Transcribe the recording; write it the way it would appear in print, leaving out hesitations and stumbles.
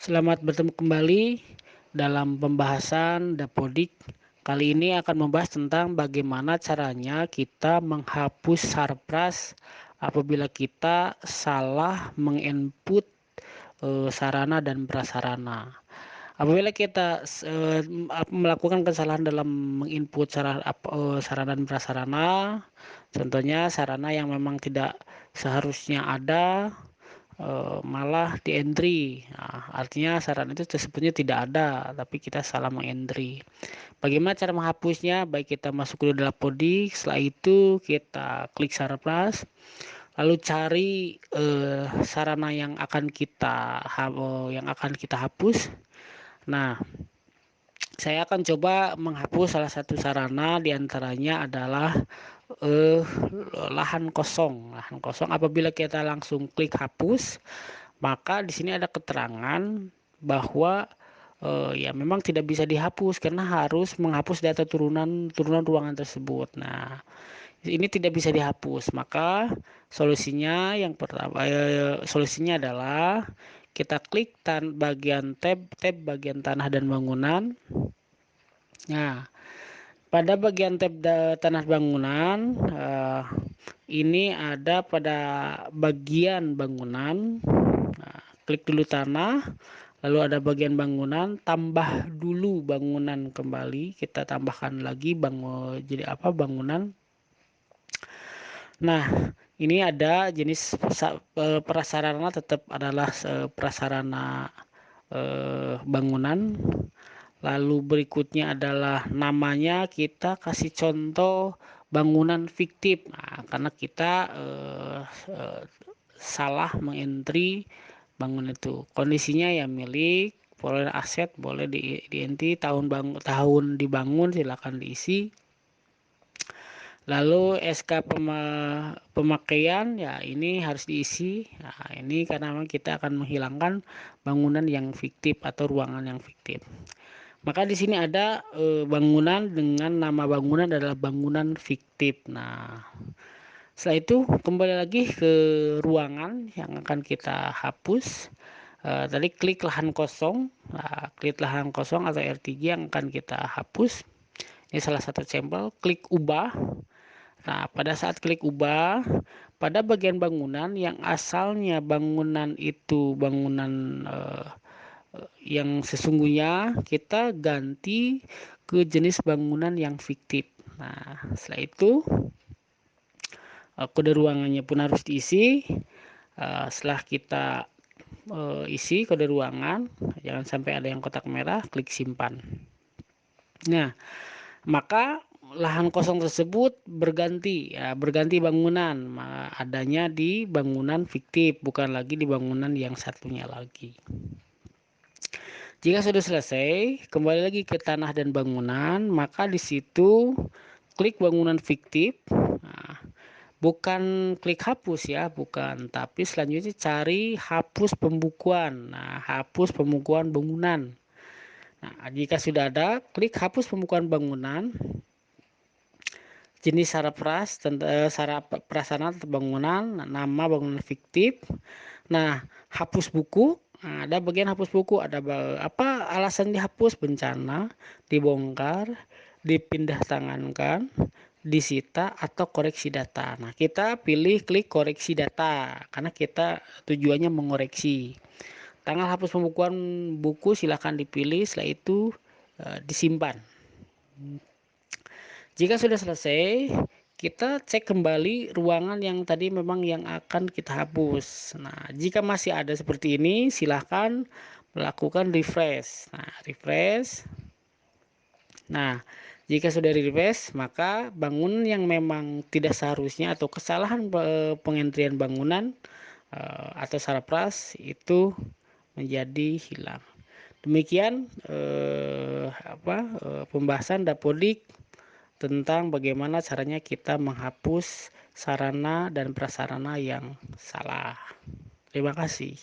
Selamat bertemu kembali dalam pembahasan Dapodik. Kali ini akan membahas tentang bagaimana caranya kita menghapus sarpras apabila kita salah menginput sarana dan prasarana. Apabila kita melakukan kesalahan dalam menginput sarana dan prasarana, contohnya sarana yang memang tidak seharusnya ada, malah di entry. Nah, artinya saran itu tersebutnya tidak ada, tapi kita salah mengentry. Bagaimana cara menghapusnya? Baik, kita masuk dulu dalam Podik, setelah itu kita klik Sarpras, lalu cari sarana yang akan kita hapus. Nah, saya akan coba menghapus salah satu sarana, diantaranya adalah eh, lahan kosong. Lahan kosong apabila kita langsung klik hapus, maka di sini ada keterangan bahwa ya memang tidak bisa dihapus karena harus menghapus data turunan ruangan tersebut. Nah, ini tidak bisa dihapus. Maka solusinya adalah kita klik bagian tab bagian tanah dan bangunan. Nah, pada bagian tab tanah bangunan, ini ada pada bagian bangunan. Nah, klik dulu tanah, lalu ada bagian bangunan, tambah dulu bangunan kembali, kita tambahkan lagi jadi bangunan. Nah, ini ada jenis prasarana, tetap adalah prasarana bangunan. Lalu berikutnya adalah namanya, kita kasih contoh bangunan fiktif. Nah, karena kita salah mengentry bangunan itu. Kondisinya ya milik, boleh aset, boleh di tahun dibangun, silakan diisi. Lalu SK pemakaian ya ini harus diisi. Nah, ini karena memang kita akan menghilangkan bangunan yang fiktif atau ruangan yang fiktif. Maka di sini ada bangunan dengan nama bangunan adalah bangunan fiktif. Nah, setelah itu kembali lagi ke ruangan yang akan kita hapus. Tadi klik lahan kosong. Nah, klik lahan kosong atau R3 yang akan kita hapus. Ini salah satu sampel. Klik ubah. Nah, pada saat klik ubah, pada bagian bangunan yang asalnya bangunan itu bangunan yang sesungguhnya, kita ganti ke jenis bangunan yang fiktif. Nah, setelah itu kode ruangannya pun harus diisi. Setelah kita isi kode ruangan, jangan sampai ada yang kotak merah, klik simpan. Nah, maka lahan kosong tersebut berganti bangunan, adanya di bangunan fiktif, bukan lagi di bangunan yang satunya lagi. Jika sudah selesai, kembali lagi ke tanah dan bangunan, maka di situ klik bangunan fiktif. Nah, bukan klik hapus ya, bukan, tapi selanjutnya cari hapus pembukuan. Nah, hapus pembukuan bangunan. Nah, jika sudah ada, klik hapus pembukuan bangunan. Jenis prasarana bangunan, nama bangunan fiktif. Nah, hapus buku. Nah, ada bagian hapus buku, ada apa alasan dihapus: bencana, dibongkar, dipindah tangankan, disita, atau koreksi data. Nah, kita pilih klik koreksi data karena kita tujuannya mengoreksi. Tanggal hapus pembukuan buku silahkan dipilih, setelah itu disimpan. Jika sudah selesai, kita cek kembali ruangan yang tadi memang yang akan kita hapus. Nah, jika masih ada seperti ini, silahkan melakukan refresh. Nah, refresh. Nah, jika sudah refresh, maka bangunan yang memang tidak seharusnya atau kesalahan pengentrian bangunan atau sarapras itu menjadi hilang. Demikian pembahasan Dapodik tentang bagaimana caranya kita menghapus sarana dan prasarana yang salah. Terima kasih.